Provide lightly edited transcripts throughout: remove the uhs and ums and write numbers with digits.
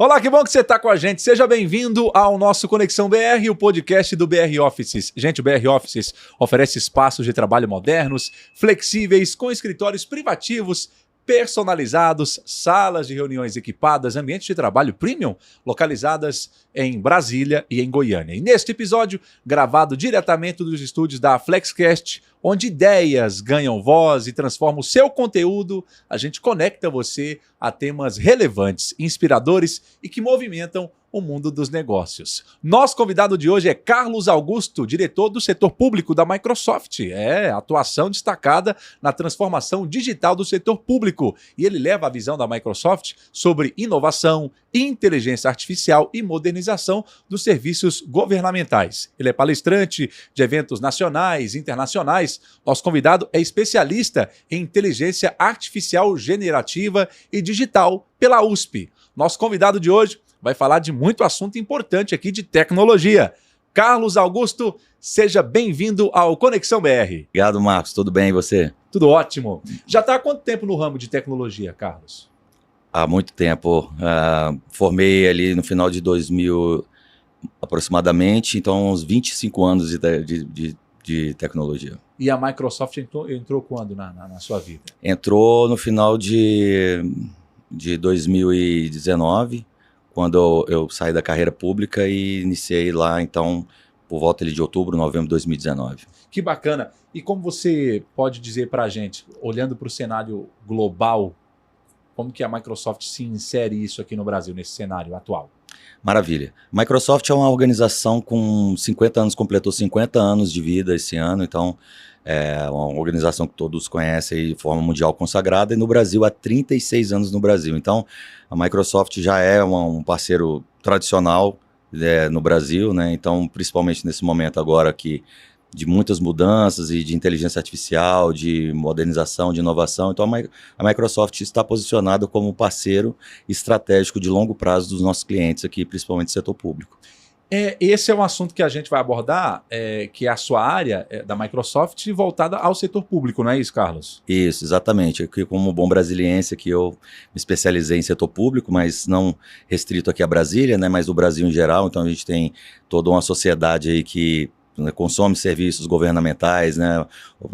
Olá, que bom que você está com a gente. Seja bem-vindo ao nosso Conexão BR, o podcast do BR Offices. Gente, o BR Offices oferece espaços de trabalho modernos, flexíveis, com escritórios privativos, personalizados, salas de reuniões equipadas, ambientes de trabalho premium, localizadas em Brasília e em Goiânia. E neste episódio, gravado diretamente dos estúdios da Flexcast, onde ideias ganham voz e transformam o seu conteúdo, a gente conecta você a temas relevantes, inspiradores e que movimentam o mundo dos negócios. Nosso convidado de hoje é Carlos Augusto, diretor do setor público da Microsoft. Atuação destacada na transformação digital do setor público. E ele leva a visão da Microsoft sobre inovação, inteligência artificial e modernização dos serviços governamentais. Ele é palestrante de eventos nacionais e internacionais. Nosso convidado é especialista em inteligência artificial generativa e digital pela USP. Nosso convidado de hoje vai falar de muito assunto importante aqui de tecnologia. Carlos Augusto, seja bem-vindo ao Conexão BR. Obrigado, Marcos. Tudo bem e você? Tudo ótimo. Já está há quanto tempo no ramo de tecnologia, Carlos? Há muito tempo. Formei ali no final de 2000 aproximadamente, então uns 25 anos de tecnologia. E a Microsoft entrou quando na sua vida? Entrou no final de 2019, quando eu saí da carreira pública e iniciei lá, então, por volta ali de outubro, novembro de 2019. Que bacana. E como você pode dizer para a gente, olhando para o cenário global, como que a Microsoft se insere isso aqui no Brasil, nesse cenário atual? Maravilha. Microsoft é uma organização com 50 anos, completou 50 anos de vida esse ano, então é uma organização que todos conhecem de forma mundial consagrada, e no Brasil há 36 anos no Brasil. Então, a Microsoft já é um parceiro tradicional no Brasil, né? Então, principalmente nesse momento agora que de muitas mudanças e de inteligência artificial, de modernização, de inovação. Então, a Microsoft está posicionada como parceiro estratégico de longo prazo dos nossos clientes aqui, principalmente do setor público. Esse é um assunto que a gente vai abordar, que é a sua área da Microsoft voltada ao setor público, não é isso, Carlos? Isso, exatamente. Aqui, como bom brasiliense, aqui eu me especializei em setor público, mas não restrito aqui a Brasília, né, mas o Brasil em geral. Então a gente tem toda uma sociedade aí que consome serviços governamentais, né,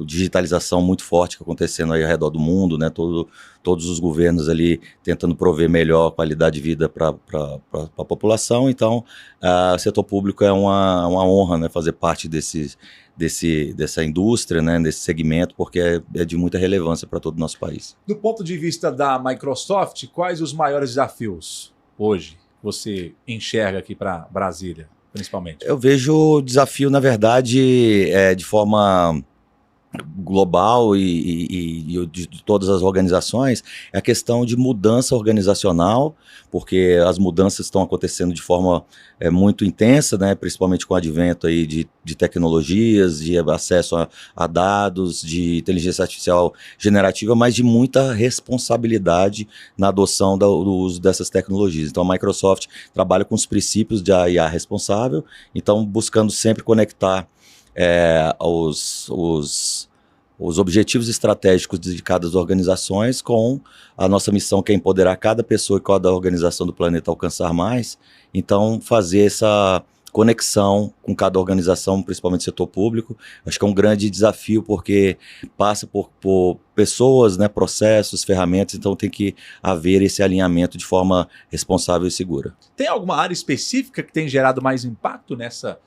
digitalização muito forte acontecendo aí ao redor do mundo, né, todos os governos ali tentando prover melhor qualidade de vida para a população. Então, o setor público é uma honra, né, fazer parte dessa indústria, né, desse segmento, porque é de muita relevância para todo o nosso país. Do ponto de vista da Microsoft, quais os maiores desafios hoje você enxerga aqui para Brasília? Principalmente. Eu vejo o desafio, na verdade, de forma global e de todas as organizações, é a questão de mudança organizacional, porque as mudanças estão acontecendo de forma muito intensa, né, principalmente com o advento aí de tecnologias, de acesso a dados, de inteligência artificial generativa, mas de muita responsabilidade na adoção do uso dessas tecnologias. Então a Microsoft trabalha com os princípios de IA responsável, então buscando sempre conectar os objetivos estratégicos de cada organizações com a nossa missão, que é empoderar cada pessoa e cada organização do planeta a alcançar mais. Então, fazer essa conexão com cada organização, principalmente setor público, acho que é um grande desafio, porque passa por pessoas, né, processos, ferramentas, então tem que haver esse alinhamento de forma responsável e segura. Tem alguma área específica que tem gerado mais impacto nessa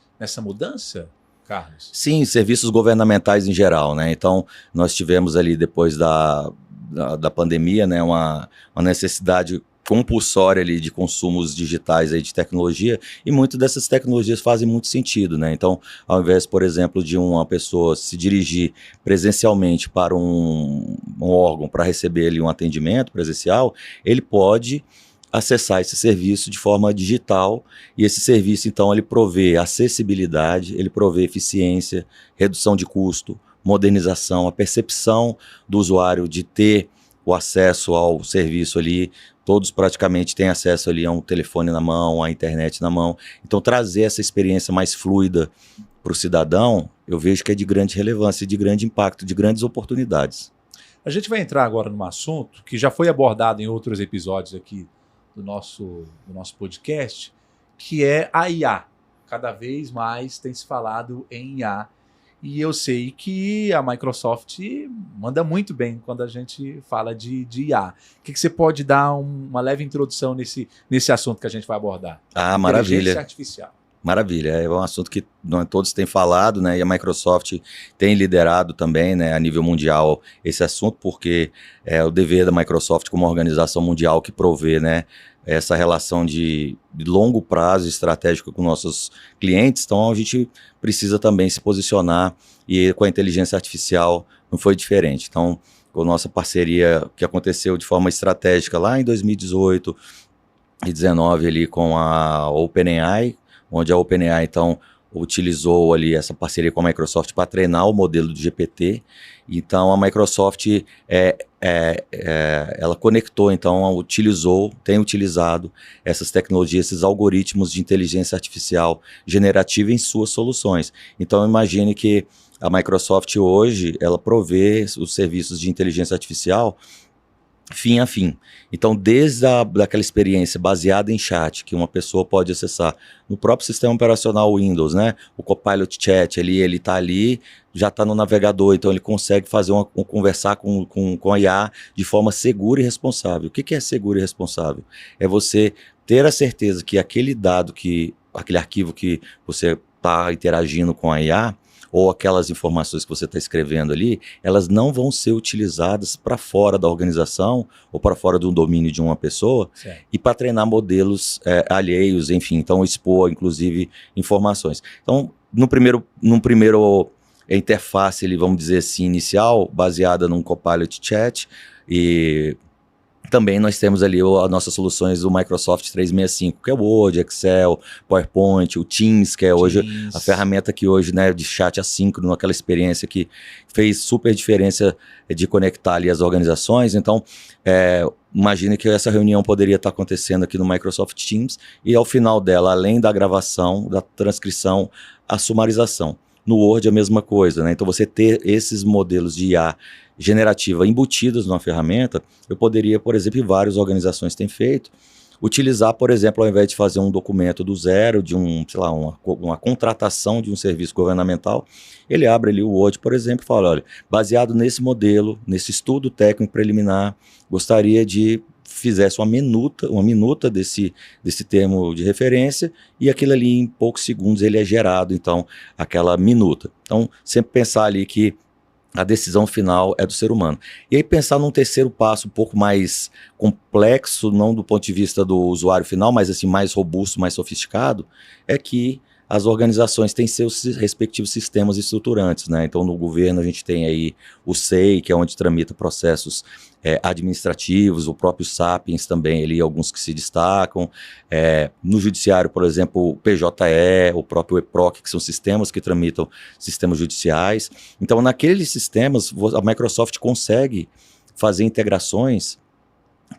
mudança, Carlos? Sim, serviços governamentais em geral, né? Então, nós tivemos ali, depois da pandemia, né, uma necessidade compulsória ali de consumos digitais aí de tecnologia, e muitas dessas tecnologias fazem muito sentido, né? Então, ao invés, por exemplo, de uma pessoa se dirigir presencialmente para um órgão para receber ali um atendimento presencial, ele pode acessar esse serviço de forma digital, e esse serviço, então, ele provê acessibilidade, ele provê eficiência, redução de custo, modernização, a percepção do usuário de ter o acesso ao serviço ali. Todos praticamente têm acesso ali a um telefone na mão, à internet na mão. Então, trazer essa experiência mais fluida para o cidadão, eu vejo que é de grande relevância, de grande impacto, de grandes oportunidades. A gente vai entrar agora num assunto que já foi abordado em outros episódios aqui do nosso podcast, que é a IA. Cada vez mais tem se falado em IA. E eu sei que a Microsoft manda muito bem quando a gente fala de IA. O que você pode dar uma leve introdução nesse assunto que a gente vai abordar? Maravilha. Inteligência artificial. Maravilha, é um assunto que todos têm falado, né? E a Microsoft tem liderado também, né, a nível mundial esse assunto, porque é o dever da Microsoft como organização mundial que provê, né, essa relação de longo prazo estratégico com nossos clientes. Então a gente precisa também se posicionar, e com a inteligência artificial não foi diferente. Então, com a nossa parceria que aconteceu de forma estratégica lá em 2018 e 2019 ali com a OpenAI, onde a OpenAI, então, utilizou ali essa parceria com a Microsoft para treinar o modelo do GPT. Então, a Microsoft, ela conectou, então, tem utilizado essas tecnologias, esses algoritmos de inteligência artificial generativa em suas soluções. Então, imagine que a Microsoft hoje, ela provê os serviços de inteligência artificial fim a fim. Então, desde daquela experiência baseada em chat, que uma pessoa pode acessar no próprio sistema operacional Windows, né? O Copilot Chat, ele está ali, já está no navegador, então ele consegue fazer conversar com a IA de forma segura e responsável. O que é seguro e responsável? É você ter a certeza que aquele arquivo que você está interagindo com a IA, ou aquelas informações que você está escrevendo ali, elas não vão ser utilizadas para fora da organização ou para fora do domínio de uma pessoa, certo, e para treinar modelos alheios, enfim, então expor, inclusive, informações. Então, no primeiro interface, vamos dizer assim, inicial, baseada num Copilot Chat, e também nós temos ali as nossas soluções do Microsoft 365, que é o Word, Excel, PowerPoint, o Teams, que é hoje a ferramenta que hoje, né, de chat assíncrono, aquela experiência que fez super diferença de conectar ali as organizações. Então, imagine que essa reunião poderia estar acontecendo aqui no Microsoft Teams e ao final dela, além da gravação, da transcrição, a sumarização. No Word a mesma coisa, né? Então você ter esses modelos de IA generativa embutidos numa ferramenta, eu poderia, por exemplo, e várias organizações têm feito, utilizar, por exemplo, ao invés de fazer um documento do zero, de uma contratação de um serviço governamental, ele abre ali o Word, por exemplo, e fala, olha, baseado nesse modelo, nesse estudo técnico preliminar, gostaria de fizesse uma minuta desse termo de referência, e aquilo ali em poucos segundos ele é gerado, então, aquela minuta. Então, sempre pensar ali que a decisão final é do ser humano. E aí pensar num terceiro passo um pouco mais complexo, não do ponto de vista do usuário final, mas assim mais robusto, mais sofisticado, é que as organizações têm seus respectivos sistemas estruturantes, né? Então, no governo a gente tem aí o SEI, que é onde tramita processos administrativos, o próprio Sapiens também, ali, alguns que se destacam. No judiciário, por exemplo, o PJE, o próprio EPROC, que são sistemas que tramitam sistemas judiciais. Então, naqueles sistemas, a Microsoft consegue fazer integrações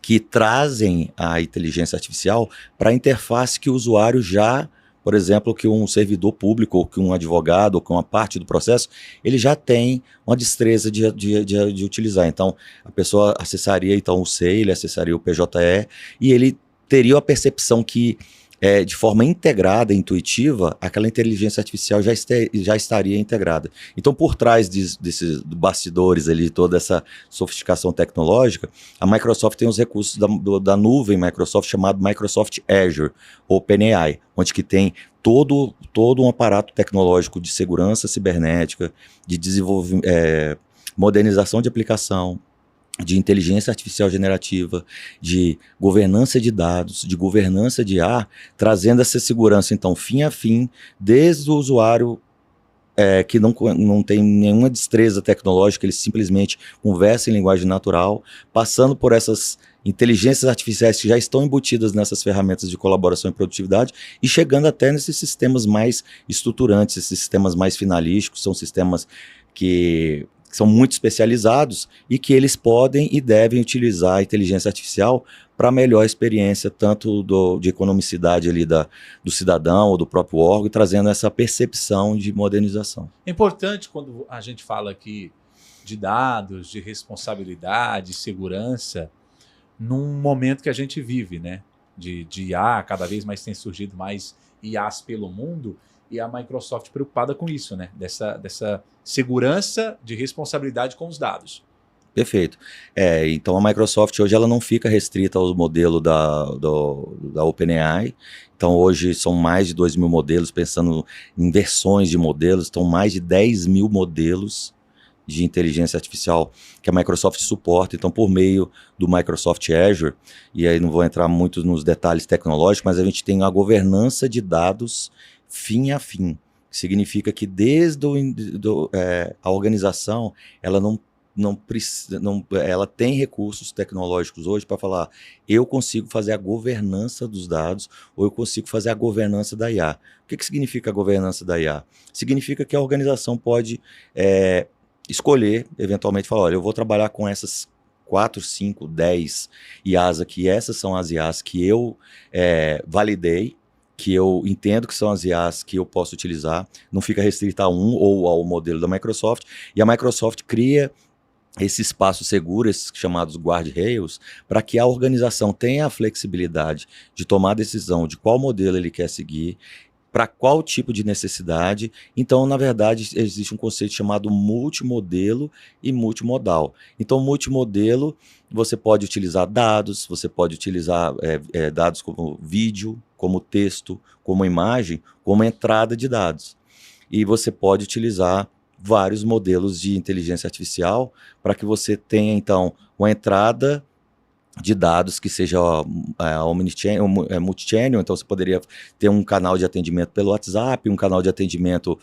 que trazem a inteligência artificial para a interface que o usuário já, por exemplo, que um servidor público, ou que um advogado, ou que uma parte do processo, ele já tem uma destreza de utilizar. Então, a pessoa acessaria então o SEI, ele acessaria o PJE, e ele teria a percepção que, de forma integrada, intuitiva, aquela inteligência artificial já estaria integrada. Então, por trás desses bastidores ali, toda essa sofisticação tecnológica, a Microsoft tem os recursos da nuvem Microsoft, chamado Microsoft Azure, OpenAI, onde que tem todo um aparato tecnológico de segurança cibernética, de desenvolvimento, modernização de aplicação, de inteligência artificial generativa, de governança de dados, de governança de IA, trazendo essa segurança, então, fim a fim, desde o usuário que não tem nenhuma destreza tecnológica, ele simplesmente conversa em linguagem natural, passando por essas inteligências artificiais que já estão embutidas nessas ferramentas de colaboração e produtividade, e chegando até nesses sistemas mais estruturantes, esses sistemas mais finalísticos, são sistemas que são muito especializados e que eles podem e devem utilizar a inteligência artificial para melhor experiência, tanto de economicidade ali do cidadão ou do próprio órgão, trazendo essa percepção de modernização. É importante quando a gente fala aqui de dados, de responsabilidade, segurança, num momento que a gente vive, né? de IA, cada vez mais tem surgido mais IAs pelo mundo, e a Microsoft preocupada com isso, né? Dessa segurança de responsabilidade com os dados. Perfeito. Então a Microsoft hoje ela não fica restrita ao modelo da OpenAI. Então hoje são mais de 2.000 modelos, pensando em versões de modelos, estão mais de 10.000 modelos de inteligência artificial que a Microsoft suporta. Então, por meio do Microsoft Azure, e aí não vou entrar muito nos detalhes tecnológicos, mas a gente tem a governança de dados fim a fim. Significa que desde a organização, ela não precisa, ela tem recursos tecnológicos hoje para falar, eu consigo fazer a governança dos dados, ou eu consigo fazer a governança da IA. O que significa a governança da IA? Significa que a organização pode escolher, eventualmente, falar, olha, eu vou trabalhar com essas 4, 5, 10 IAs aqui, essas são as IAs que eu validei, que eu entendo que são as IAs que eu posso utilizar, não fica restrita a um ou ao modelo da Microsoft, e a Microsoft cria esse espaço seguro, esses chamados guardrails, para que a organização tenha a flexibilidade de tomar a decisão de qual modelo ele quer seguir, para qual tipo de necessidade. Então, na verdade, existe um conceito chamado multimodelo e multimodal. Então, multimodelo, você pode utilizar dados, você pode utilizar dados como vídeo, como texto, como imagem, como entrada de dados. E você pode utilizar vários modelos de inteligência artificial para que você tenha, então, uma entrada de dados que seja multichannel, então você poderia ter um canal de atendimento pelo WhatsApp, um canal de atendimento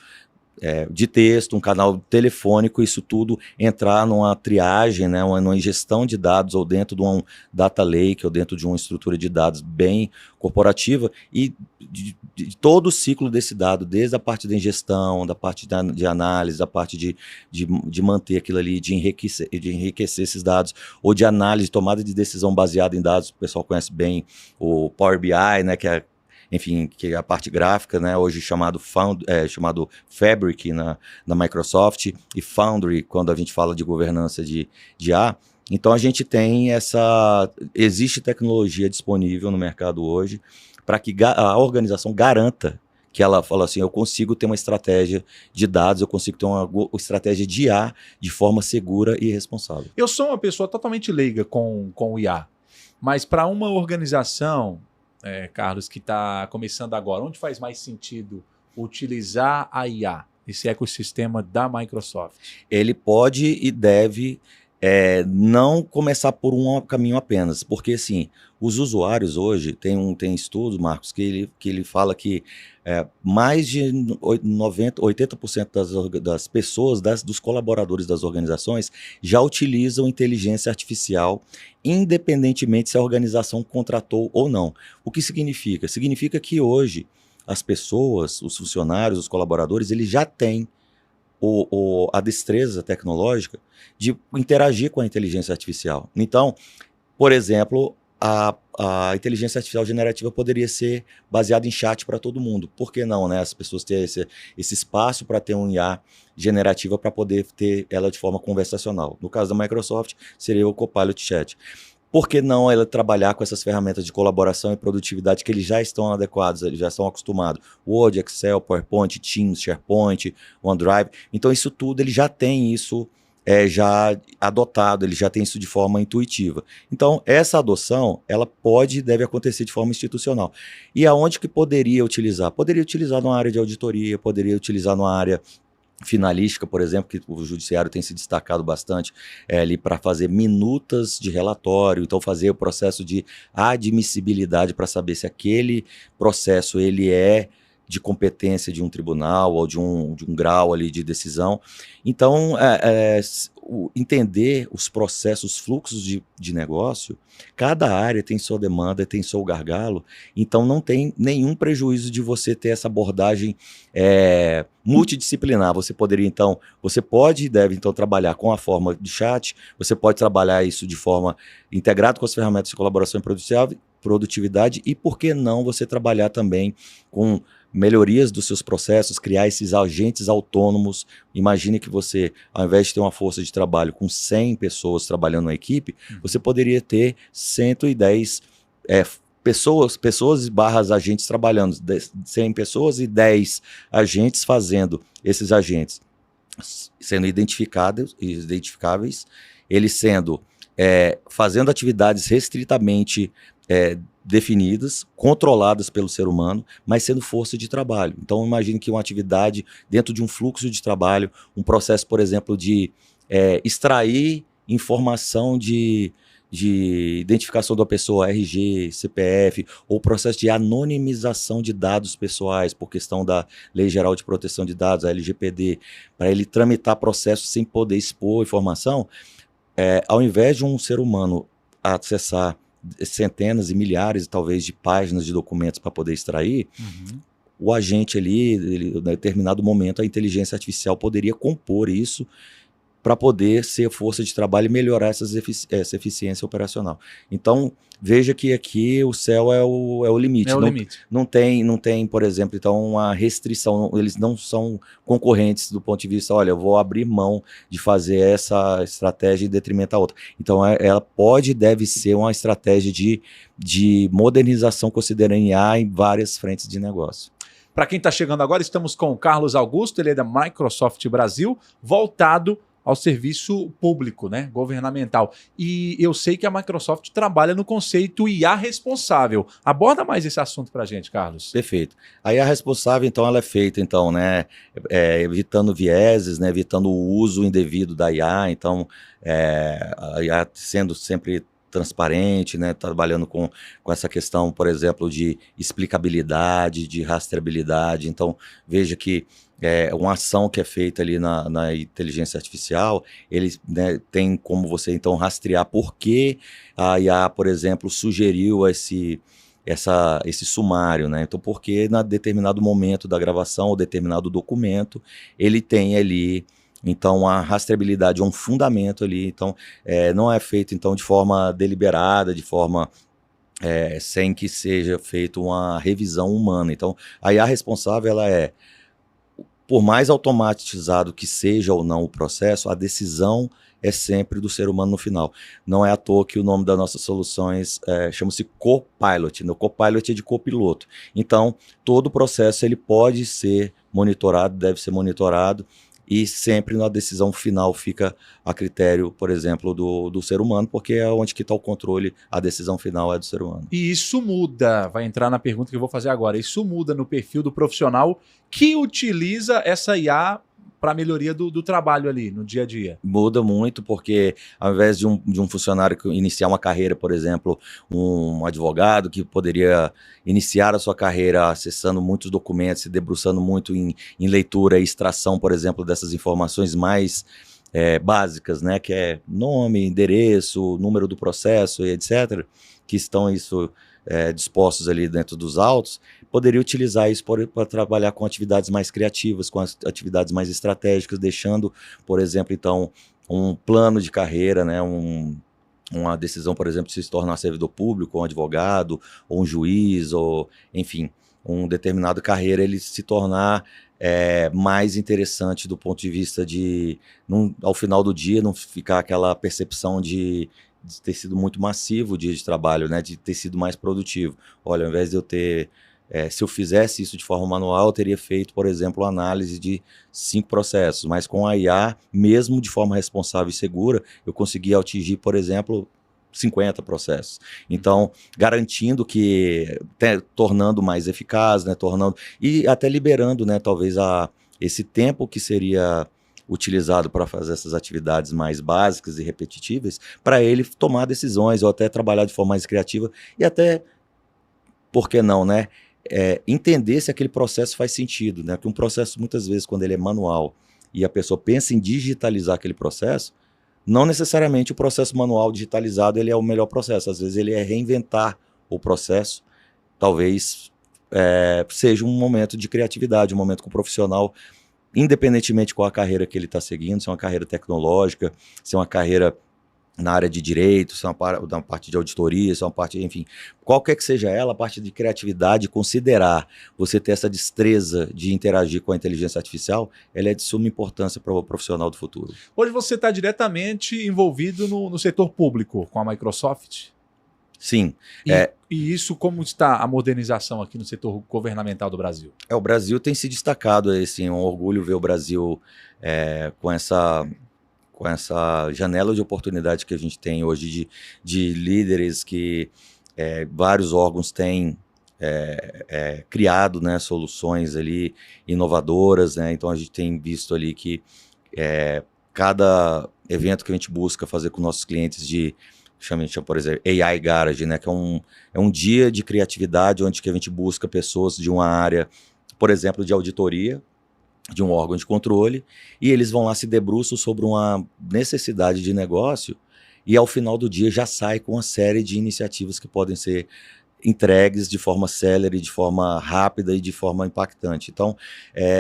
de texto, um canal telefônico, isso tudo entrar numa triagem, né, numa ingestão de dados ou dentro de um data lake ou dentro de uma estrutura de dados bem corporativa e de todo o ciclo desse dado, desde a parte da ingestão, da parte de análise, da parte de manter aquilo ali, de enriquecer esses dados, ou de análise, tomada de decisão baseada em dados. O pessoal conhece bem o Power BI, né, que é a parte gráfica, né, hoje chamado Fabric na Microsoft, e Foundry, quando a gente fala de governança de IA. Então a gente tem existe tecnologia disponível no mercado hoje para que a organização garanta que ela fala assim, eu consigo ter uma estratégia de dados, eu consigo ter uma estratégia de IA de forma segura e responsável. Eu sou uma pessoa totalmente leiga com o IA, mas para uma organização, Carlos, que está começando agora, onde faz mais sentido utilizar a IA, esse ecossistema da Microsoft? Ele pode e deve não começar por um caminho apenas, porque assim, os usuários hoje, tem estudo, Marcos, que ele fala que mais de 80% das pessoas, dos colaboradores das organizações, já utilizam inteligência artificial, independentemente se a organização contratou ou não. O que significa? Significa que hoje as pessoas, os funcionários, os colaboradores, eles já têm a destreza tecnológica de interagir com a inteligência artificial. Então, por exemplo, a inteligência artificial generativa poderia ser baseada em chat para todo mundo. Por que não, né? As pessoas terem esse espaço para ter um IA generativa para poder ter ela de forma conversacional. No caso da Microsoft, seria o Copilot Chat. Por que não ela trabalhar com essas ferramentas de colaboração e produtividade que eles já estão adequados, eles já estão acostumados? Word, Excel, PowerPoint, Teams, SharePoint, OneDrive. Então isso tudo, ele já tem isso já adotado, ele já tem isso de forma intuitiva. Então essa adoção, ela pode e deve acontecer de forma institucional. E aonde que poderia utilizar? Poderia utilizar numa área de auditoria, poderia utilizar numa área finalística, por exemplo, que o judiciário tem se destacado bastante ali para fazer minutas de relatório, então fazer o processo de admissibilidade para saber se aquele processo ele é de competência de um tribunal ou de um grau ali de decisão. Então, entender os processos, os fluxos de negócio, cada área tem sua demanda, tem seu gargalo, então não tem nenhum prejuízo de você ter essa abordagem multidisciplinar. Você pode e deve então trabalhar com a forma de chat, você pode trabalhar isso de forma integrada com as ferramentas de colaboração e produtividade, e por que não você trabalhar também com melhorias dos seus processos, criar esses agentes autônomos. Imagine que você, ao invés de ter uma força de trabalho com 100 pessoas trabalhando na equipe, você poderia ter 110 pessoas barra agentes trabalhando, 100 pessoas e 10 agentes fazendo esses agentes sendo identificáveis, eles sendo fazendo atividades restritamente definidas, controladas pelo ser humano, mas sendo força de trabalho. Então, imagine que uma atividade dentro de um fluxo de trabalho, um processo, por exemplo, de extrair informação de identificação da pessoa, RG, CPF, ou processo de anonimização de dados pessoais, por questão da Lei Geral de Proteção de Dados, a LGPD, para ele tramitar processos sem poder expor informação, ao invés de um ser humano acessar centenas e milhares, talvez, de páginas de documentos para poder extrair, o agente ali, em determinado momento, a inteligência artificial poderia compor isso para poder ser força de trabalho e melhorar essa eficiência operacional. Então, veja que aqui o céu é o limite. Não tem, por exemplo, então, uma restrição, eles não são concorrentes do ponto de vista, olha, eu vou abrir mão de fazer essa estratégia em detrimento da outra. Então, ela pode e deve ser uma estratégia de modernização considerando IA em várias frentes de negócio. Para quem está chegando agora, estamos com o Carlos Augusto, ele é da Microsoft Brasil, voltado ao serviço público, né, governamental. E eu sei que a Microsoft trabalha no conceito IA responsável. Aborda mais esse assunto para a gente, Carlos. Perfeito. A IA responsável, então, ela é feita, então, né, evitando vieses, né, evitando o uso indevido da IA. Então, a IA sendo sempre transparente, né, trabalhando com essa questão, por exemplo, de explicabilidade, de rastreabilidade. Então, veja que uma ação que é feita ali na inteligência artificial, ele, né, tem como você, então, rastrear por que a IA, por exemplo, sugeriu esse sumário, né? Então, porque na determinado momento da gravação ou determinado documento, ele tem ali, então, a rastreabilidade é um fundamento ali. Então, não é feito, então, de forma deliberada, de forma sem que seja feita uma revisão humana. Então, a IA responsável, ela por mais automatizado que seja ou não o processo, a decisão é sempre do ser humano no final. Não é à toa que o nome das nossas soluções chama-se Copilot. O Copilot é de copiloto. Então, todo o processo ele pode ser monitorado, deve ser monitorado, e sempre na decisão final fica a critério, por exemplo, do ser humano, porque é onde que está o controle, a decisão final é do ser humano. E isso muda, vai entrar na pergunta que eu vou fazer agora, isso muda no perfil do profissional que utiliza essa IA para a melhoria do trabalho ali, no dia a dia? Muda muito, porque ao invés de um funcionário iniciar uma carreira, por exemplo, um advogado que poderia iniciar a sua carreira acessando muitos documentos, se debruçando muito em leitura e extração, por exemplo, dessas informações mais básicas, né, que é nome, endereço, número do processo e etc., que estão dispostos ali dentro dos autos, poderia utilizar isso para trabalhar com atividades mais criativas, com atividades mais estratégicas, deixando, por exemplo, então, um plano de carreira, né, uma decisão, por exemplo, de se tornar servidor público, um advogado, ou um juiz, ou, enfim, uma determinada carreira, ele se tornar mais interessante do ponto de vista de, ao final do dia, não ficar aquela percepção de ter sido muito massivo o dia de trabalho, né, de ter sido mais produtivo. Olha, ao invés de eu ter... se eu fizesse isso de forma manual, eu teria feito, por exemplo, uma análise de 5 processos, mas com a IA, mesmo de forma responsável e segura, eu conseguia atingir, por exemplo, 50 processos. Então, garantindo que, tornando mais eficaz, né, e até liberando, né, talvez esse tempo que seria utilizado para fazer essas atividades mais básicas e repetitivas, para ele tomar decisões ou até trabalhar de forma mais criativa e até, por que não, né? Entender se aquele processo faz sentido, né? Porque um processo, muitas vezes, quando ele é manual e a pessoa pensa em digitalizar aquele processo, não necessariamente o processo manual digitalizado ele é o melhor processo. Às vezes ele é reinventar o processo, talvez seja um momento de criatividade, um momento com o profissional, independentemente qual a carreira que ele está seguindo, se é uma carreira tecnológica, se é uma carreira na área de direito, se é uma parte de auditoria, se é uma parte, enfim, qualquer que seja ela, a parte de criatividade, considerar você ter essa destreza de interagir com a inteligência artificial, ela é de suma importância para o profissional do futuro. Hoje você está diretamente envolvido no setor público com a Microsoft? Sim. E isso, como está a modernização aqui no setor governamental do Brasil? O Brasil tem se destacado, assim, é um orgulho ver o Brasil com essa janela de oportunidade que a gente tem hoje de líderes que vários órgãos têm criado, né, soluções ali inovadoras, né? Então a gente tem visto ali que cada evento que a gente busca fazer com nossos clientes chama, por exemplo, AI Garage, né, que é um dia de criatividade onde que a gente busca pessoas de uma área, por exemplo, de auditoria, de um órgão de controle, e eles vão lá se debruçam sobre uma necessidade de negócio e ao final do dia já sai com uma série de iniciativas que podem ser entregues de forma célere, de forma rápida e de forma impactante. Então,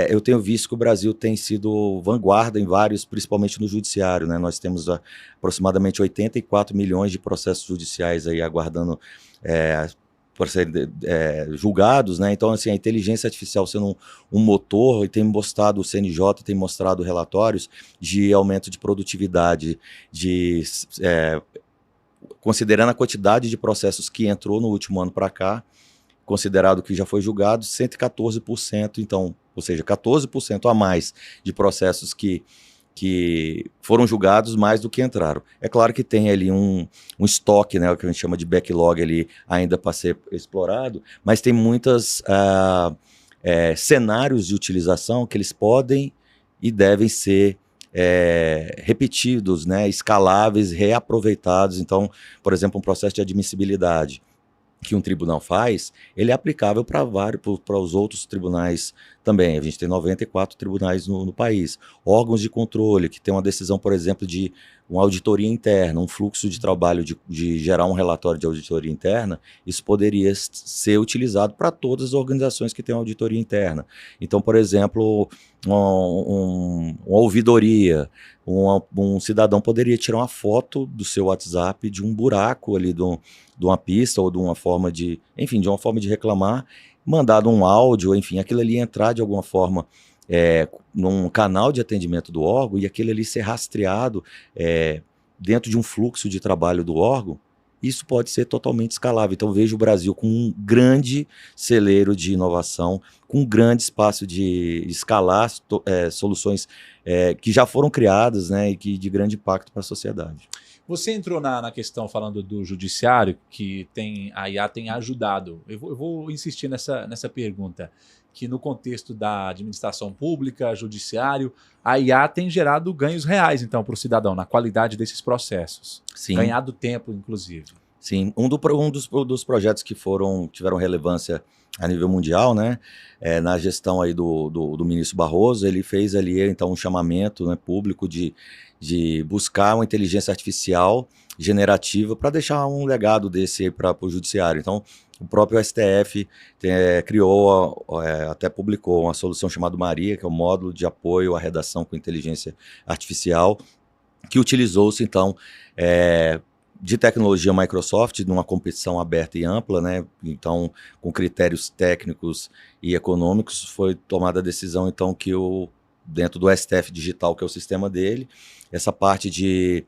eu tenho visto que o Brasil tem sido vanguarda em vários, principalmente no judiciário, né? Nós temos aproximadamente 84 milhões de processos judiciais aí aguardando por serem julgados, né? Então, assim, a inteligência artificial sendo um motor, e tem mostrado, o CNJ tem mostrado relatórios de aumento de produtividade, considerando a quantidade de processos que entrou no último ano para cá, considerado que já foi julgado, 114%, então, ou seja, 14% a mais de processos que foram julgados mais do que entraram. É claro que tem ali um estoque, né, o que a gente chama de backlog ali ainda para ser explorado, mas tem muitos cenários de utilização que eles podem e devem ser repetidos, né, escaláveis, reaproveitados. Então, por exemplo, um processo de admissibilidade que um tribunal faz, ele é aplicável para os outros tribunais também. A gente tem 94 tribunais no país. Órgãos de controle, que tem uma decisão, por exemplo, de uma auditoria interna, um fluxo de trabalho de gerar um relatório de auditoria interna, isso poderia ser utilizado para todas as organizações que têm auditoria interna. Então, por exemplo, uma ouvidoria, um cidadão poderia tirar uma foto do seu WhatsApp de um buraco ali de uma pista ou de uma forma de reclamar, mandado um áudio, enfim, aquilo ali entrar de alguma forma num canal de atendimento do órgão e aquilo ali ser rastreado dentro de um fluxo de trabalho do órgão. Isso pode ser totalmente escalável. Então, vejo o Brasil com um grande celeiro de inovação, com um grande espaço de escalar soluções que já foram criadas, né, e que de grande impacto para a sociedade. Você entrou na questão falando do judiciário, que a IA tem ajudado. Eu vou insistir nessa pergunta, que no contexto da administração pública, judiciário, a IA tem gerado ganhos reais, então, para o cidadão, na qualidade desses processos. Sim. Ganhado tempo, inclusive. Sim, um dos projetos que tiveram relevância a nível mundial, né, na gestão aí do ministro Barroso, ele fez ali, então, um chamamento, né, público de buscar uma inteligência artificial generativa para deixar um legado desse para o judiciário. Então, o próprio STF criou, até publicou uma solução chamada Maria, que é um módulo de apoio à redação com inteligência artificial, que utilizou-se, então, de tecnologia Microsoft, numa competição aberta e ampla, né? Então, com critérios técnicos e econômicos, foi tomada a decisão, então, que dentro do STF Digital, que é o sistema dele, essa parte de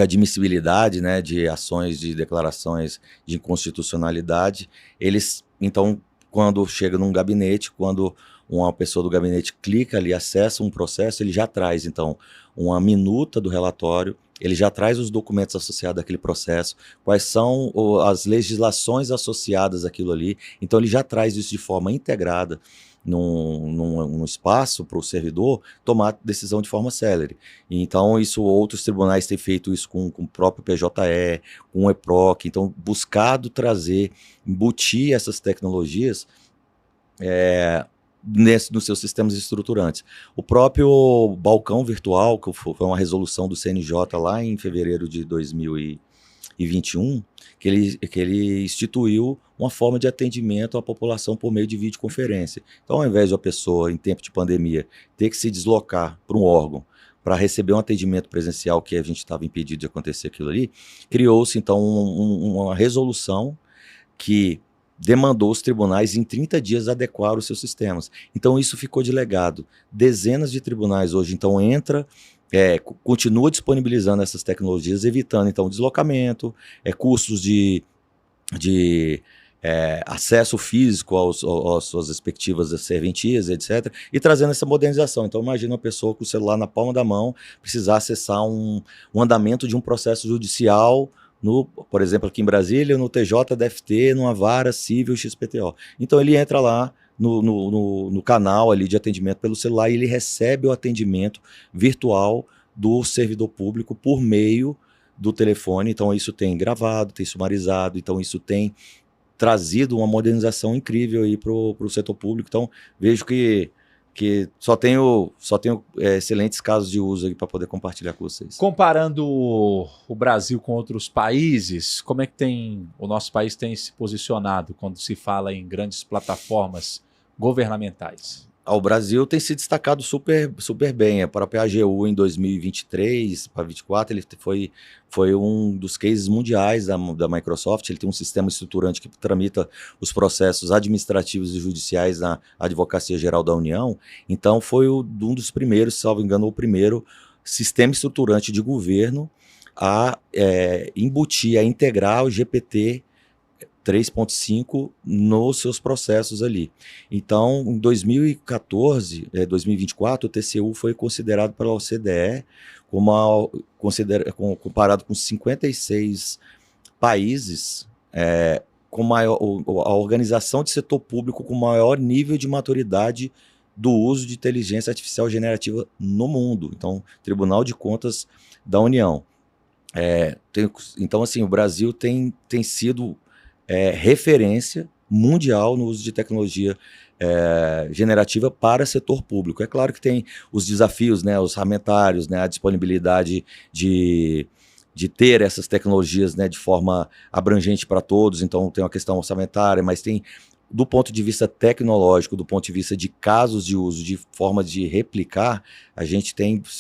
admissibilidade, né, de ações de declarações de inconstitucionalidade, eles, então, quando chega num gabinete, quando uma pessoa do gabinete clica ali, acessa um processo, ele já traz, então, uma minuta do relatório, ele já traz os documentos associados àquele processo, quais são as legislações associadas àquilo ali, então ele já traz isso de forma integrada num espaço para o servidor tomar decisão de forma célere. E então, outros tribunais têm feito isso com o próprio PJE, com o EPROC, então buscado embutir essas tecnologias nos seus sistemas estruturantes. O próprio balcão virtual, que foi uma resolução do CNJ lá em fevereiro de 2021, que ele instituiu uma forma de atendimento à população por meio de videoconferência. Então, ao invés de a pessoa, em tempo de pandemia, ter que se deslocar para um órgão para receber um atendimento presencial, que a gente estava impedido de acontecer aquilo ali, criou-se, então, uma resolução que demandou os tribunais em 30 dias adequar os seus sistemas. Então, isso ficou de legado. Dezenas de tribunais hoje, então, entra continua disponibilizando essas tecnologias, evitando então deslocamento, custos de acesso físico às suas respectivas serventias, etc., e trazendo essa modernização. Então, imagina uma pessoa com o celular na palma da mão precisar acessar um andamento de um processo judicial, por exemplo, aqui em Brasília, no TJDFT, numa vara civil XPTO. Então, ele entra lá no canal ali de atendimento pelo celular e ele recebe o atendimento virtual do servidor público por meio do telefone. Então, isso tem gravado, tem sumarizado, então isso tem trazido uma modernização incrível aí para o setor público. Então, vejo que só tenho excelentes casos de uso para poder compartilhar com vocês. Comparando o Brasil com outros países, como é que o nosso país tem se posicionado quando se fala em grandes plataformas governamentais? O Brasil tem se destacado super, super bem. A própria AGU em 2023 para 2024, ele foi um dos cases mundiais da Microsoft. Ele tem um sistema estruturante que tramita os processos administrativos e judiciais na Advocacia Geral da União. Então, foi um dos primeiros, salvo engano, o primeiro sistema estruturante de governo a embutir, a integrar o GPT 3.5 nos seus processos ali. Então, em 2024, o TCU foi considerado pela OCDE comparado com 56 países, como a organização de setor público com maior nível de maturidade do uso de inteligência artificial generativa no mundo. Então, Tribunal de Contas da União. Então, assim, o Brasil tem sido referência mundial no uso de tecnologia generativa para setor público. É claro que tem os desafios, né, os orçamentários, né, a disponibilidade de ter essas tecnologias, né, de forma abrangente para todos. Então tem uma questão orçamentária, mas tem, do ponto de vista tecnológico, do ponto de vista de casos de uso, de forma de replicar,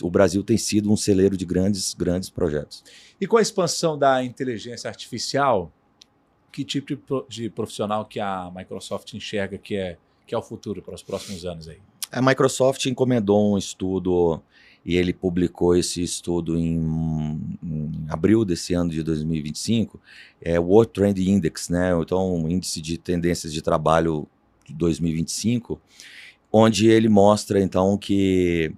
o Brasil tem sido um celeiro de grandes projetos. E com a expansão da inteligência artificial, que tipo de profissional que a Microsoft enxerga que é o futuro para os próximos anos aí? A Microsoft encomendou um estudo e ele publicou esse estudo em abril desse ano de 2025, o World Trend Index, né? Então, um índice de tendências de trabalho de 2025, onde ele mostra então que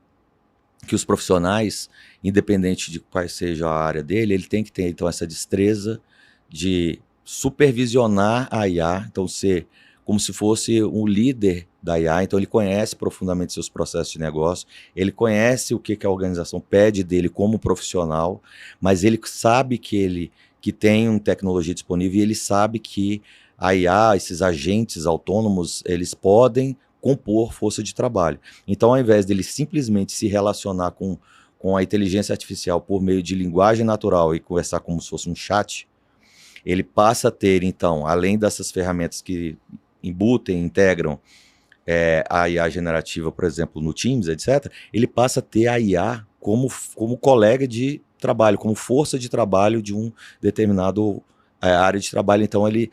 os profissionais, independente de qual seja a área dele, ele tem que ter então essa destreza de supervisionar a IA, então ser como se fosse um líder da IA. Então ele conhece profundamente seus processos de negócio, ele conhece o que a organização pede dele como profissional, mas ele sabe que tem uma tecnologia disponível e ele sabe que a IA, esses agentes autônomos, eles podem compor força de trabalho. Então, ao invés dele simplesmente se relacionar com a inteligência artificial por meio de linguagem natural e conversar como se fosse um chat, ele passa a ter, então, além dessas ferramentas que integram a IA generativa, por exemplo, no Teams, etc., ele passa a ter a IA como colega de trabalho, como força de trabalho de um determinado área de trabalho. Então, ele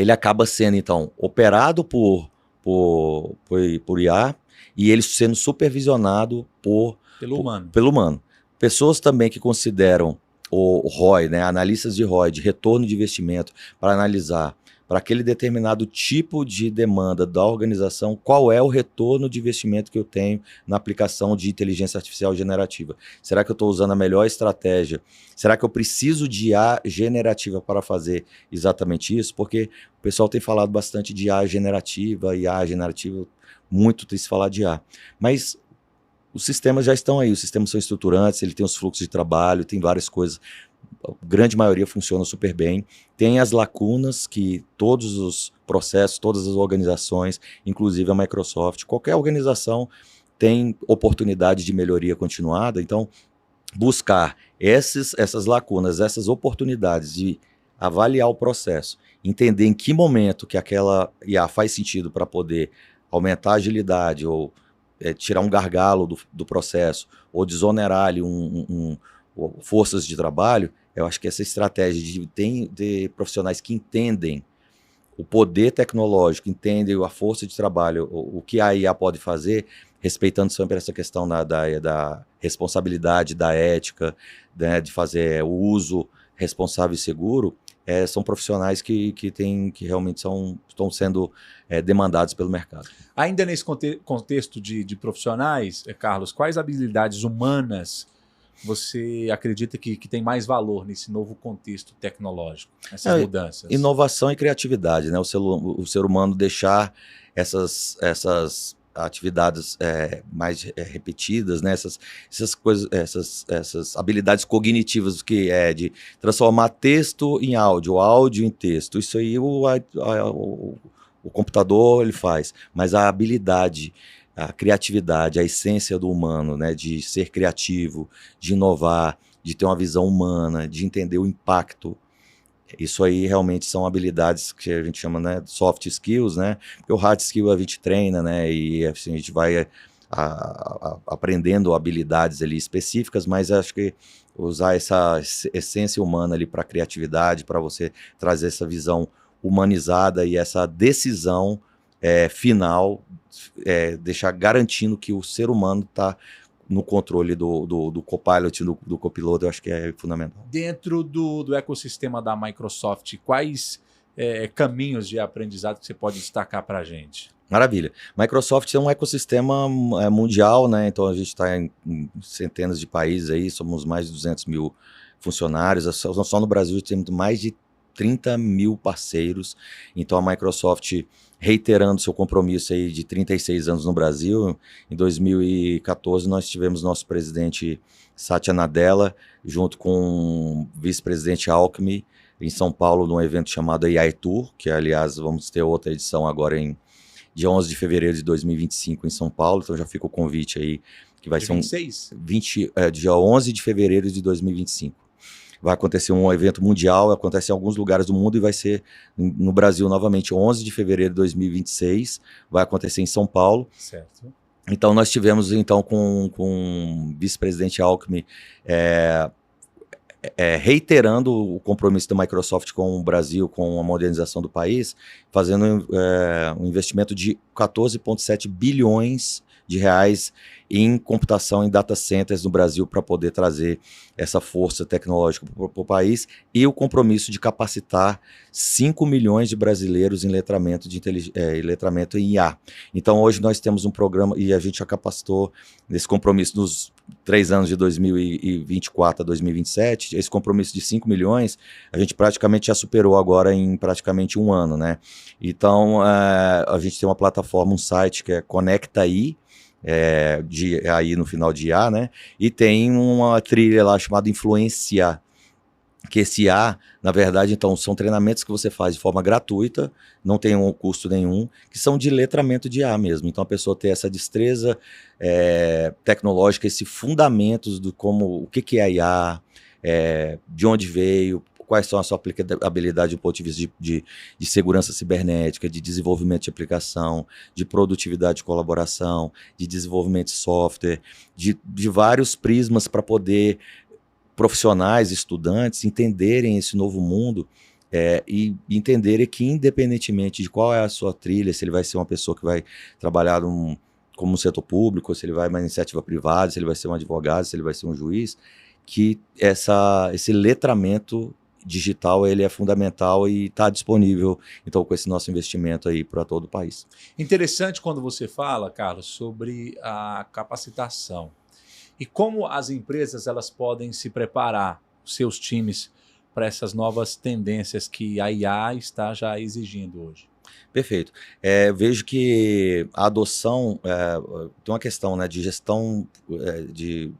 acaba sendo, então, operado por IA e ele sendo supervisionado pelo humano. Pessoas também que consideram o ROI, né, analistas de ROI, de retorno de investimento, para analisar para aquele determinado tipo de demanda da organização, qual é o retorno de investimento que eu tenho na aplicação de inteligência artificial generativa. Será que eu estou usando a melhor estratégia? Será que eu preciso de IA generativa para fazer exatamente isso? Porque o pessoal tem falado bastante de IA generativa, muito tem se falado de IA. Mas os sistemas já estão aí, os sistemas são estruturantes, ele tem os fluxos de trabalho, tem várias coisas, a grande maioria funciona super bem, tem as lacunas que todos os processos, todas as organizações, inclusive a Microsoft, qualquer organização tem oportunidade de melhoria continuada. Então buscar essas lacunas, essas oportunidades de avaliar o processo, entender em que momento que aquela IA faz sentido para poder aumentar a agilidade ou tirar um gargalo do processo ou desonerar ali forças de trabalho. Eu acho que essa estratégia de ter profissionais que entendem o poder tecnológico, entendem a força de trabalho, o que a IA pode fazer, respeitando sempre essa questão da responsabilidade, da ética, né, de fazer o uso responsável e seguro, são profissionais que realmente estão sendo demandados pelo mercado. Ainda nesse contexto de profissionais, Carlos, quais habilidades humanas você acredita que tem mais valor nesse novo contexto tecnológico, essas mudanças? Inovação e criatividade, né? O ser humano deixar essas atividades mais repetidas, né? Essas coisas, essas habilidades cognitivas que é de transformar texto em áudio, áudio em texto. Isso aí o computador ele faz, mas a habilidade, a criatividade, a essência do humano, né? De ser criativo, de inovar, de ter uma visão humana, de entender o impacto. Isso aí realmente são habilidades que a gente chama, né, soft skills, né? Porque o hard skill a gente treina, né? E assim, a gente vai aprendendo habilidades ali específicas, mas acho que usar essa essência humana ali para criatividade, para você trazer essa visão humanizada e essa decisão final, deixar garantindo que o ser humano está no controle do copilot, do copiloto, eu acho que é fundamental. Dentro do ecossistema da Microsoft, quais caminhos de aprendizado que você pode destacar para a gente? Maravilha. Microsoft é um ecossistema mundial, né? Então a gente está em centenas de países aí, somos mais de 200 mil funcionários, só no Brasil temos mais de 30 mil parceiros. Então a Microsoft, reiterando seu compromisso aí de 36 anos no Brasil, em 2014 nós tivemos nosso presidente Satya Nadella, junto com o vice-presidente Alckmin, em São Paulo, num evento chamado AI Tour, que aliás vamos ter outra edição agora em dia 11 de fevereiro de 2025 em São Paulo, então já fica o convite aí, que vai ser 26? dia 11 de fevereiro de 2025. Vai acontecer um evento mundial, acontece em alguns lugares do mundo e vai ser no Brasil novamente 11 de fevereiro de 2026, vai acontecer em São Paulo. Certo. Então nós tivemos então com o vice-presidente Alckmin reiterando o compromisso da Microsoft com o Brasil, com a modernização do país, fazendo um investimento de 14,7 bilhões de reais em computação em data centers no Brasil para poder trazer essa força tecnológica para o país e o compromisso de capacitar 5 milhões de brasileiros em letramento, letramento em IA. Então hoje nós temos um programa e a gente já capacitou nesse compromisso nos 3 anos de 2024 a 2027, esse compromisso de 5 milhões, a gente praticamente já superou agora em praticamente um ano, né? Então a gente tem uma plataforma, um site que é ConectaI, de AI no final de IA, né? E tem uma trilha lá chamada Influencia, que esse IA, na verdade, então, são treinamentos que você faz de forma gratuita, não tem um custo nenhum, que são de letramento de IA mesmo. Então a pessoa tem essa destreza tecnológica, esses fundamentos do o que é a IA, de onde veio, quais são a sua aplicabilidade do ponto de vista de segurança cibernética, de desenvolvimento de aplicação, de produtividade de colaboração, de desenvolvimento de software, de vários prismas para poder profissionais, estudantes entenderem esse novo mundo e entenderem que independentemente de qual é a sua trilha, se ele vai ser uma pessoa que vai trabalhar como no setor público, se ele vai uma iniciativa privada, se ele vai ser um advogado, se ele vai ser um juiz, que esse letramento digital ele é fundamental e está disponível, então, com esse nosso investimento aí para todo o país. Interessante quando você fala, Carlos, sobre a capacitação e como as empresas elas podem se preparar, seus times, para essas novas tendências que a IA está já exigindo hoje. Perfeito. Vejo que a adoção tem uma questão, né, de gestão de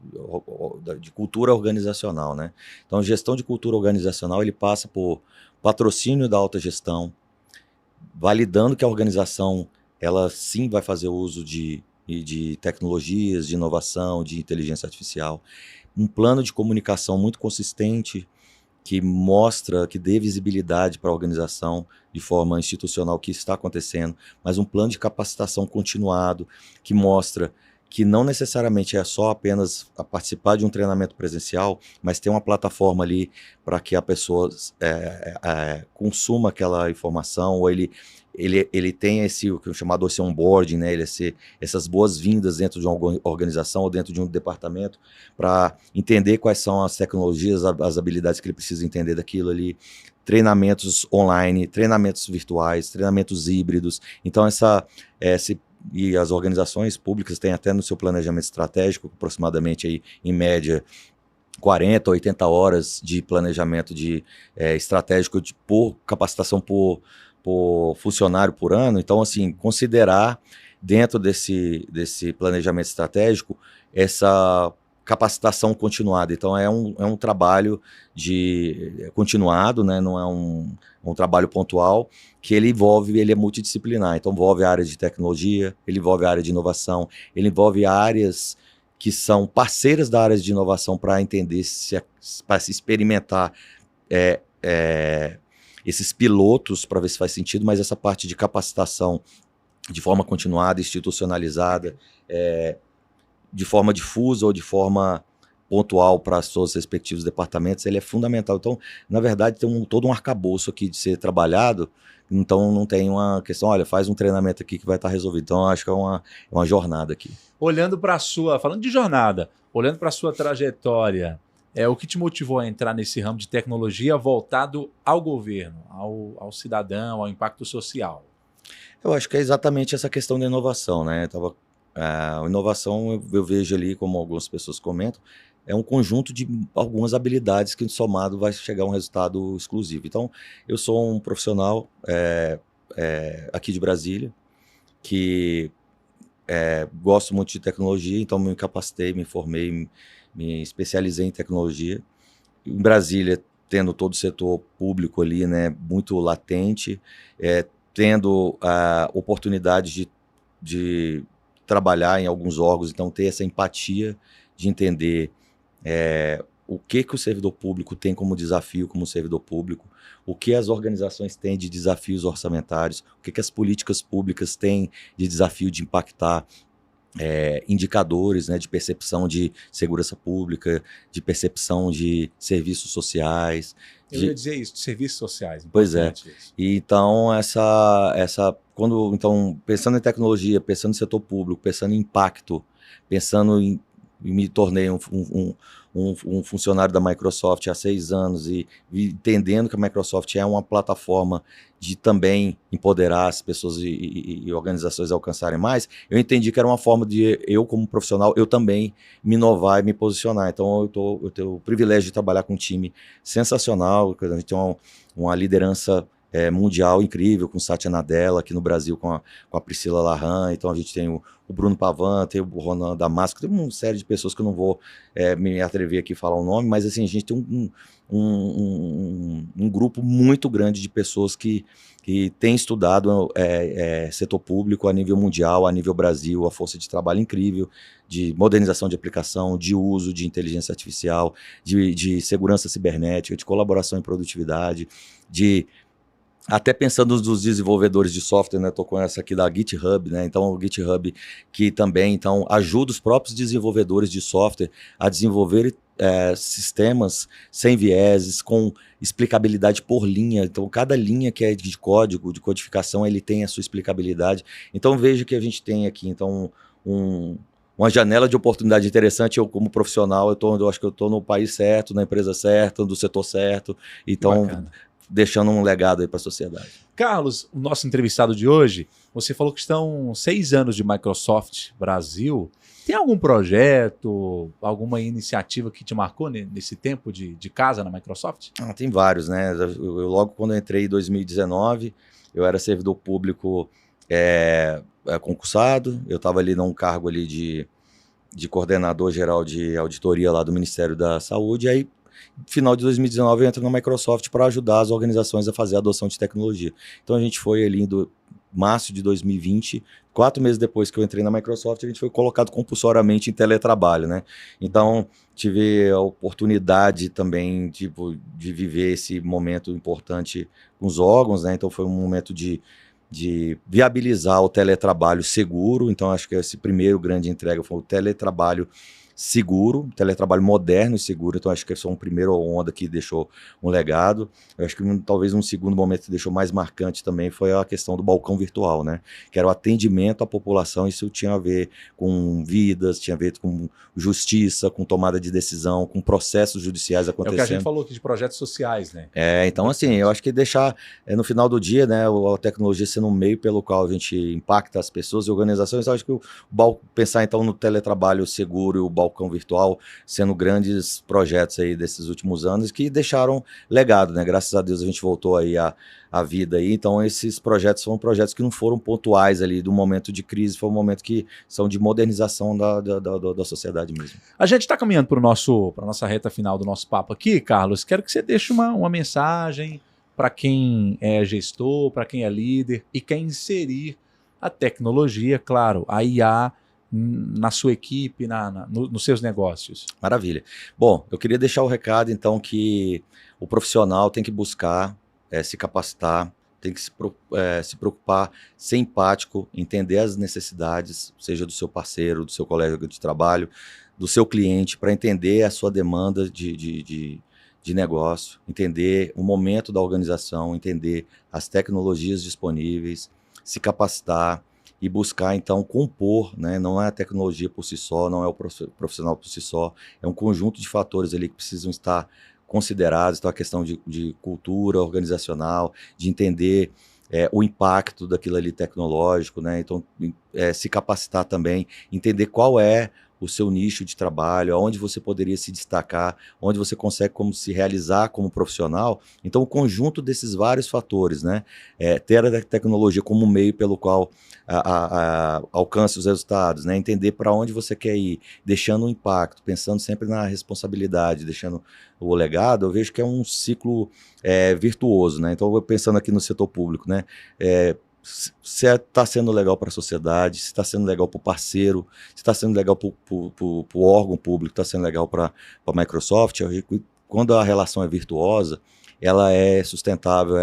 cultura organizacional, né? Então, gestão de cultura organizacional ele passa por patrocínio da alta gestão, validando que a organização ela sim vai fazer uso de tecnologias, de inovação, de inteligência artificial, um plano de comunicação muito consistente que mostra, que dê visibilidade para a organização de forma institucional o que está acontecendo, mas um plano de capacitação continuado que mostra que não necessariamente é só apenas a participar de um treinamento presencial, mas ter uma plataforma ali para que a pessoa consuma aquela informação, ou ele tenha o que é chamado esse onboarding, né? Essas boas-vindas dentro de uma organização ou dentro de um departamento, para entender quais são as tecnologias, as habilidades que ele precisa entender daquilo ali, treinamentos online, treinamentos virtuais, treinamentos híbridos. Então, e as organizações públicas têm até no seu planejamento estratégico, aproximadamente aí, em média, 40, 80 horas de planejamento estratégico por capacitação por funcionário por ano. Então, assim, considerar dentro desse planejamento estratégico essa capacitação continuada. Então, é um trabalho continuado, né? Não é um trabalho pontual, que ele é multidisciplinar. Então, envolve a área de tecnologia, ele envolve a área de inovação, ele envolve áreas que são parceiras da área de inovação para entender, para se experimentar esses pilotos para ver se faz sentido, mas essa parte de capacitação de forma continuada, institucionalizada, de forma difusa ou de forma pontual para os seus respectivos departamentos, ele é fundamental. Então, na verdade, tem todo um arcabouço aqui de ser trabalhado, então não tem uma questão, olha, faz um treinamento aqui que vai estar resolvido. Então, acho que é uma jornada aqui. Falando de jornada, olhando para a sua trajetória, o que te motivou a entrar nesse ramo de tecnologia voltado ao governo, ao cidadão, ao impacto social? Eu acho que é exatamente essa questão da inovação, né? A inovação, eu vejo ali, como algumas pessoas comentam, é um conjunto de algumas habilidades que, somado, vai chegar a um resultado exclusivo. Então, eu sou um profissional aqui de Brasília, que gosto muito de tecnologia, então me capacitei, me formei, me especializei em tecnologia. Em Brasília, tendo todo o setor público ali, né, muito latente, tendo a oportunidade de trabalhar em alguns órgãos, então ter essa empatia de entender o que o servidor público tem como desafio como servidor público, o que as organizações têm de desafios orçamentários, o que as políticas públicas têm de desafio de impactar indicadores, né, de percepção de segurança pública, de percepção de serviços sociais. Eu ia dizer isso, de serviços sociais. Pois é. E então, pensando em tecnologia, pensando em setor público, pensando em impacto, me tornei um funcionário da Microsoft há 6 anos e entendendo que a Microsoft é uma plataforma de também empoderar as pessoas e organizações a alcançarem mais, eu entendi que era uma forma de eu, como profissional, eu também me inovar e me posicionar. Então, eu tenho o privilégio de trabalhar com um time sensacional, a gente tem uma liderança mundial incrível, com Satya Nadella aqui no Brasil, com a Priscila Larran. Então a gente tem o Bruno Pavan, tem o Ronan Damasco, tem uma série de pessoas que eu não vou me atrever aqui a falar o nome, mas assim, a gente tem um grupo muito grande de pessoas que têm estudado setor público a nível mundial, a nível Brasil, a força de trabalho incrível, de modernização de aplicação, de uso de inteligência artificial, de segurança cibernética, de colaboração em produtividade, até pensando nos desenvolvedores de software, né? Estou com essa aqui da GitHub, né? Então, o GitHub que também ajuda os próprios desenvolvedores de software a desenvolver sistemas sem vieses, com explicabilidade por linha. Então, cada linha que é de código, de codificação, ele tem a sua explicabilidade. Então, veja que a gente tem aqui, uma janela de oportunidade interessante. Eu, como profissional, eu acho que eu estou no país certo, na empresa certa, do setor certo. Então, deixando um legado aí para a sociedade. Carlos, o nosso entrevistado de hoje, você falou que estão 6 anos de Microsoft Brasil. Tem algum projeto, alguma iniciativa que te marcou nesse tempo de casa na Microsoft? Tem vários, né? Eu logo quando eu entrei em 2019, eu era servidor público concursado, eu estava ali num cargo ali de coordenador geral de auditoria lá do Ministério da Saúde, e aí final de 2019 eu entro na Microsoft para ajudar as organizações a fazer a adoção de tecnologia. Então a gente foi ali em março de 2020, 4 meses depois que eu entrei na Microsoft, a gente foi colocado compulsoriamente em teletrabalho, né? Então tive a oportunidade também de viver esse momento importante com os órgãos, né? Então foi um momento de de viabilizar o teletrabalho seguro. Então, acho que esse primeiro grande entrega foi o teletrabalho seguro, teletrabalho moderno e seguro. Então, acho que essa é uma primeira onda que deixou um legado. Eu acho que talvez um segundo momento que deixou mais marcante também foi a questão do balcão virtual, né? Que era o atendimento à população. Isso tinha a ver com vidas, tinha a ver com justiça, com tomada de decisão, com processos judiciais acontecendo. É o que a gente falou aqui de projetos sociais, né? Então assim, eu acho que deixar, no final do dia, né, a tecnologia sendo um meio pelo qual a gente impacta as pessoas e organizações, eu acho que pensar então no teletrabalho seguro e o balcão virtual sendo grandes projetos aí desses últimos anos que deixaram legado, né? Graças a Deus a gente voltou aí a vida aí. Então esses projetos foram projetos que não foram pontuais ali do momento de crise, foi um momento que são de modernização da sociedade mesmo. A gente está caminhando para a nossa reta final do nosso papo aqui, Carlos. Quero que você deixe uma mensagem para quem é gestor, para quem é líder e quer inserir a tecnologia, claro, a IA na sua equipe, nos seus negócios. Maravilha. Bom, eu queria deixar o recado então que o profissional tem que buscar se capacitar, tem que se preocupar, ser empático, entender as necessidades, seja do seu parceiro, do seu colega de trabalho, do seu cliente, para entender a sua demanda de negócio, entender o momento da organização, entender as tecnologias disponíveis, se capacitar e buscar, então, compor, né? Não é a tecnologia por si só, não é o profissional por si só, é um conjunto de fatores ali que precisam estar considerados. Então, a questão de cultura organizacional, de entender o impacto daquilo ali tecnológico, né? Então, se capacitar também, entender qual é o seu nicho de trabalho, aonde você poderia se destacar, onde você consegue como se realizar como profissional. Então, o conjunto desses vários fatores, né? Ter a tecnologia como meio pelo qual alcance os resultados, né? Entender para onde você quer ir, deixando um impacto, pensando sempre na responsabilidade, deixando o legado. Eu vejo que é um ciclo virtuoso, né? Então, eu pensando aqui no setor público, né? Se está sendo legal para a sociedade, se está sendo legal para o parceiro, se está sendo legal para o órgão público, está sendo legal para a Microsoft, quando a relação é virtuosa, ela é sustentável,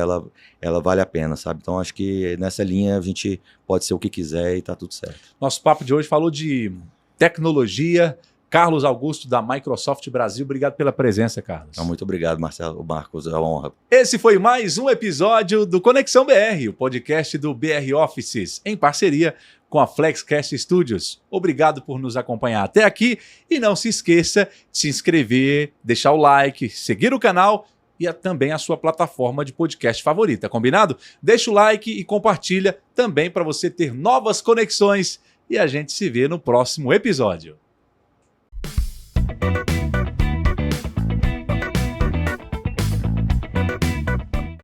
ela vale a pena, sabe? Então, acho que nessa linha a gente pode ser o que quiser e está tudo certo. Nosso papo de hoje falou de tecnologia. Carlos Augusto, da Microsoft Brasil. Obrigado pela presença, Carlos. Muito obrigado, Marcos. É uma honra. Esse foi mais um episódio do Conexão BR, o podcast do BR Offices, em parceria com a Flexcast Studios. Obrigado por nos acompanhar até aqui e não se esqueça de se inscrever, deixar o like, seguir o canal e também a sua plataforma de podcast favorita, combinado? Deixa o like e compartilha também para você ter novas conexões e a gente se vê no próximo episódio.